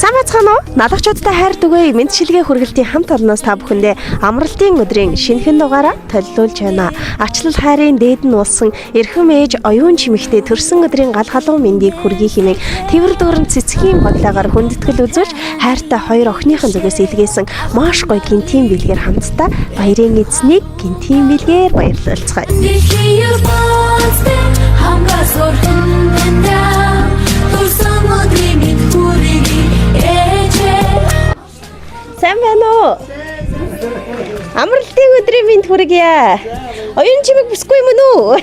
Сайн уу? Налагчуудтай хайр түгэе мэдчилгээ хүргэлтийн хамт олноос та бүхэндээ амралтын өдрийн шинэхэн дугаараа төлөвлөж байна. Ачлал хайрын дээд нь улсан эрхэм ээж оюун чимэгтэй төрсөн өдрийн гал халуун мэндийг хүргэе хэмээн тэрвэр дүүрэн цэцгийн бодлогоор хүндэтгэл үзүүлж хайртай хоёр охиныхон зүгээс илгээсэн маш гоё гинтийн бэлгээр хамтдаа баярын эзнийг гинтийн бэлгээр баярлалцгаая. Сайн байна уу? Амралтын өдрийн мэнд хүргье. Оюун чимэг бүсгүй юм уу?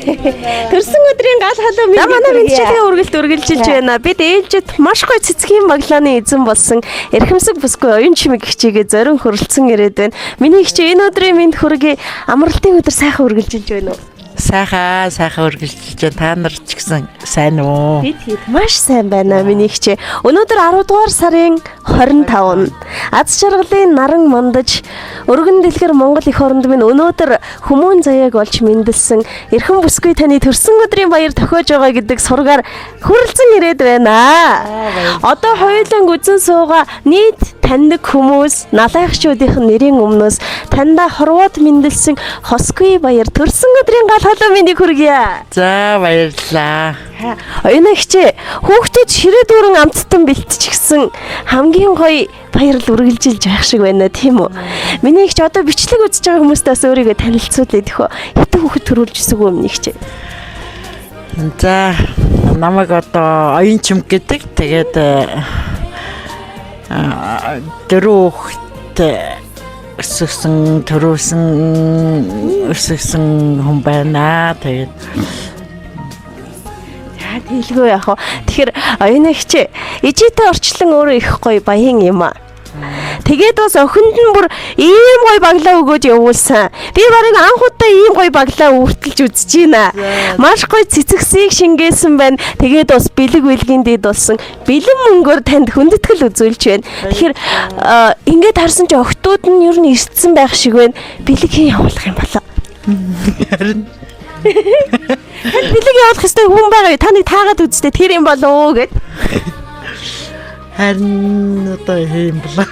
Төрсөн өдрийн гал халуун мэнд. Манай мэдчилгээ үргэлжилж байна. Бид ээлжид маш гоё цэцгийн баглааны эзэн болсон эрхэмсэг бүсгүй оюун чимэг хичээгээ зорин хөрөлцөн ирээд байна. Миний хичээ энэ өдрийн мэнд хүргье. Амралтын өдөр сайхан үргэлжилж байна уу? Сайхан үргэлжилж байна. Та нар ч гэсэн сайн уу? Бид маш сайн байна миний хичээ. Өнөөдөр 10 дугаар сарын 25 нь аз жаргалын наран мандаж өргөн дэлгэр Монгол эх оронд минь өнөөдөр хүмүүн заяаг олж мэндэлсэн эрхэм бүсгүй таны төрсөн өдрийн баяр тохиож байгаа гэдэг сургаар хүрэлцэн ирээд байна. Одоо хоёуланг үзэн сууга нийт таньдаг хүмүүс налайхчуудын нэрийн өмнөөс таньда хорвоод мэндэлсэн хосгүй баяр төрсөн өдрийн гал халуун мэндийг хүргье. За баярлалаа. Оюун хичээ хүүхдүүд ширээ дүүрэн амттан бэлтчихсэн хамгийн гоё баярл үргэлжилж байх шиг байна тийм үү? Миний их ч одоо бичлэг үзэж байгаа хүмүүстээс өөрийгөө танилцуулъя гэх хөө. Хитэн хүүхэд төрүүлж өсөг үү миний хичээ. За намайг одоо оюун чимэг гэдэг. Тэгээд дөрөв хүүхэд өсгсөн хүн байна. Тэгээд хэлгүй яах вэ? Тэгэхээр оюун хичээ ижитэй орчлон өөрөө их гоё баян юм аа. Тэгээд бас охинд нь бүр ийм гоё баглаа өгөөд явуулсан. Би барыг анхудаа ийм гоё баглаа үртэлж үзэж байна. Маш гоё цэцэгсийг шингээсэн байна. Тэгээд бас бэлэг бэлгийн дэд болсон. Бэлэн мөнгөөр танд хүндэтгэл үзүүлж байна. Тэгэхээр ингээд харсан чи охтууд нь ер нь ирсэн байх шиг байна. Бэлгийн явуулах юм болоо. Харин бэлэг явуулах ёстой хүн байгаа. Та нэг таагаад үзтээ тэр юм болоо гэд. Харин одоо юм болоо.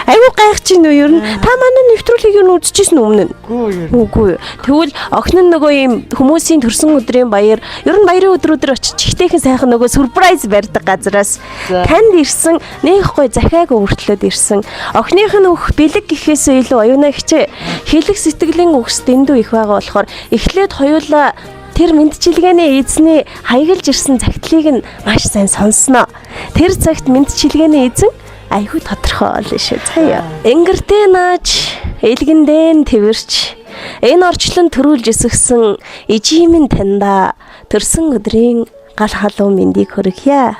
Айгуу гайх чинь үү ер нь та манай нэвтрүүлгийг юу үзчихсэн өмнө нь? Үгүй. Тэгвэл охин нь нөгөө юм хүмүүсийн төрсөн өдрийн баяр ер нь баярын өдрөөр очиж чихтэйхэн сайхан нөгөө сүрприз барьдаг газараас танд ирсэн нэг гоё захиаг өөртлөөд ирсэн. Охиных нь өөх бэлэг гэхээсээ илүү оюунаа хичээ хэлэх сэтгэлийн үгс дэндүү их байгаа болохоор эхлээд хоёулаа тэр мэдчилгээний эзний хаягалж ирсэн загтлыг нь маш сайн сонсноо. Тэр цагт мэдчилгээний эзэн айгүй тодорхой олно шүү заяа. Энгэртэй нааж, элгэндэн тэрч энэ орчлон төрүүлж өсгсөн ижимэн танда төрсөн өдрийн гал халуун мэндийг хүргье.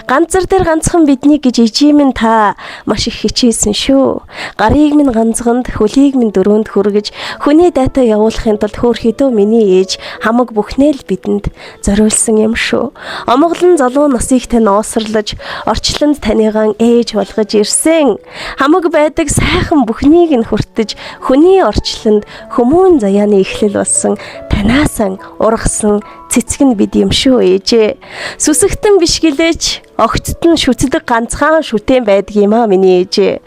Ганцар дээр ганцхан бидний гэж ижимэн та маш их хичээсэн шүү. Гарыг минь ганцганд, хөлийг минь дөрөнд хүргэж, хүний дайтаа явуулахын тулд хөөрхөдөө миний ээж хамаг бүхнээ л бидэнд зориулсан юм шүү. Омголон залуу насыг тань оосрлож, орчлонд таныгаан ээж болгож ирсэн. Хамаг байдаг сайхан бүхнийг нь хүртэж, хүний орчлонд хүмүүн заяаны эхлэл болсон танаасан ургасан цэцэг нь бид юм шүү ээжээ. Сүсэгтэн биш гэлээч огтд нь шүтдэг ганцхан шүтэн байдаг юм аа миний ээжээ.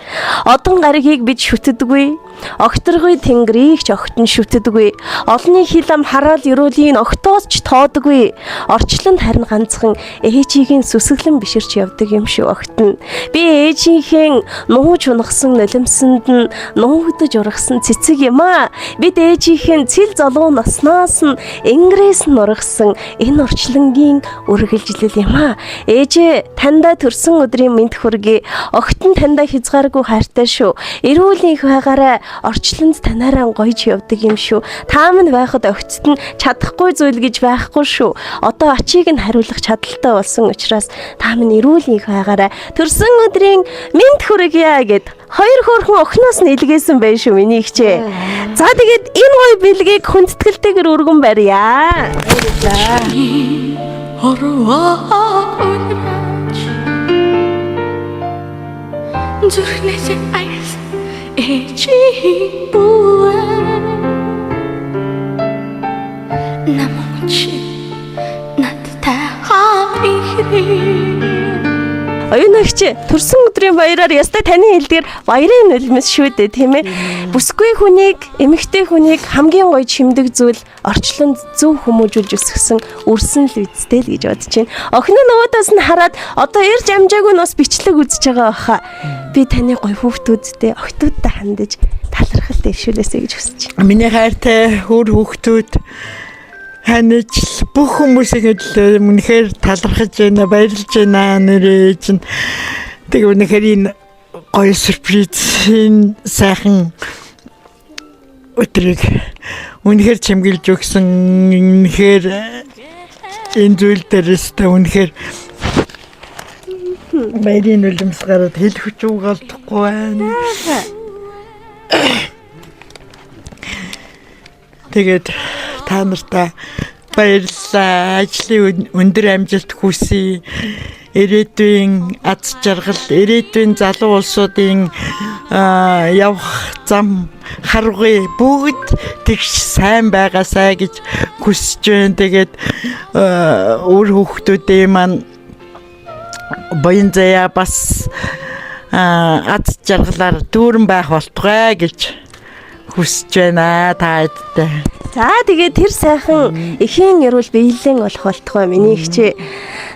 Одон гаригийг бид шүтдэггүй. Огторгүй тэнгэрийг ч огт нь шүтдэггүй. Олонний хил ам хараал ерөөлийн огтоос ч тоодгүй. Орчлонд харин ганцхан ээжийг нь сүсгэлэн биширч явдаг юм шүү огт нь. Би ээжийнхээ нууж унагсан нулимсанд нь нуугдаж ургасан цэцэг юм аа. Бид ээжийнхээ цэл залуу насноос нь ингрээс нь ургасан энэ орчлонгийн үргэлжлэл юм аа. Ээжээ тандаа төрсөн өдрийн мэнд хүргэе. Огт нь тандаа хязгааргүй хайртай шүү. Эрүүл их байгаарай. Орчлонд танаараа гоёж явдаг юм шүү. Та минь байхад огтд нь чадахгүй зүйл гэж байхгүй шүү. Одоо ачийг нь хариулах чадaltaй болсон учраас та минь эрүүл их байгаарай. Төрсөн өдрийн мэнд хүргье гэд хоёр хөөрхөн охиноос нь илгээсэн байх шүү миний хичээ. За тэгээд энэ гоё бэлгийг хүндэтгэлтэйгээр өргөн барья. зүрхнээсээ аяс ээжийн бүвэ намч надтай хав ихрээ Оюунагч төрсөн өдрийн баяраар ястай таны хэлдгээр баярын нулимс шүү дээ тийм ээ. Бүсгүй хүнийг, эмэгтэй хүнийг хамгийн гоё чимдэг зүйл орчлонд зөв хүмүүжүүлж өсгсөн үрсэн л үсттэй л гэж бодож байна. Охин нь өөдөөс нь хараад одоо ирж амжаагүй нь бас бичлэг үзэж байгаа баха. Би таны гоё хүүхдүүдтэй октоодтай хандаж талархал дэвшүүлээсэй гэж хүсэж байна. Миний хайртай хөр хүүхдүүд ханаж бүх хүмүүсийг л үнэхээр талархаж байна, баярлж байна нэрээ чинь. Тэг үнэхээр энэ гоё сюрпризийн сайхан өдрийг үнэхээр чимгэлж өгсөн. Үнэхээр энэ зүйл дээрээс та үнэхээр баярын нулимс гараад хэлэх хүч угаалдахгүй байна. Тэгээд та нартай баярлалаа. Ажлын өндөр амжилт хүсье. Ирээдүйн аз жаргал, ирээдүйн залуу улсуудын явах зам харгуй бүгд тэгш сайн байгаасай гэж хүсэж байна. Тэгээд өөр хүүхдүүдээ маань боён заяа бас аз жаргалаар дүүрэн байх болтугай гэж хүсэж байна та хэдтэй. За тэгээд тэр сайхан эхийн ярил биелэн олох болтугай миний ихчээ.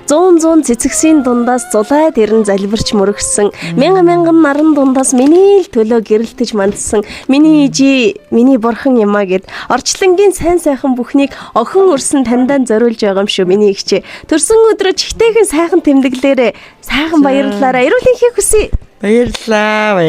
100 цэцэгсийн дундаас зулаад ирэн залбирч мөрөгсөн. Мянган наран дундаас миний л төлөө гэрэлтэж мандсан. Миний ижи, миний бурхан юм а гэд орчлонгийн сайн сайхан бүхнийг охин өрсөн таньдаа зориулж байгаа юм шүү миний ихчээ. Төрсөн өдрөө чихтэйхэн сайхан тэмдэглээрээ сайхан баярлалаараа эрүүл энхийг хүсье. Баярлалаа.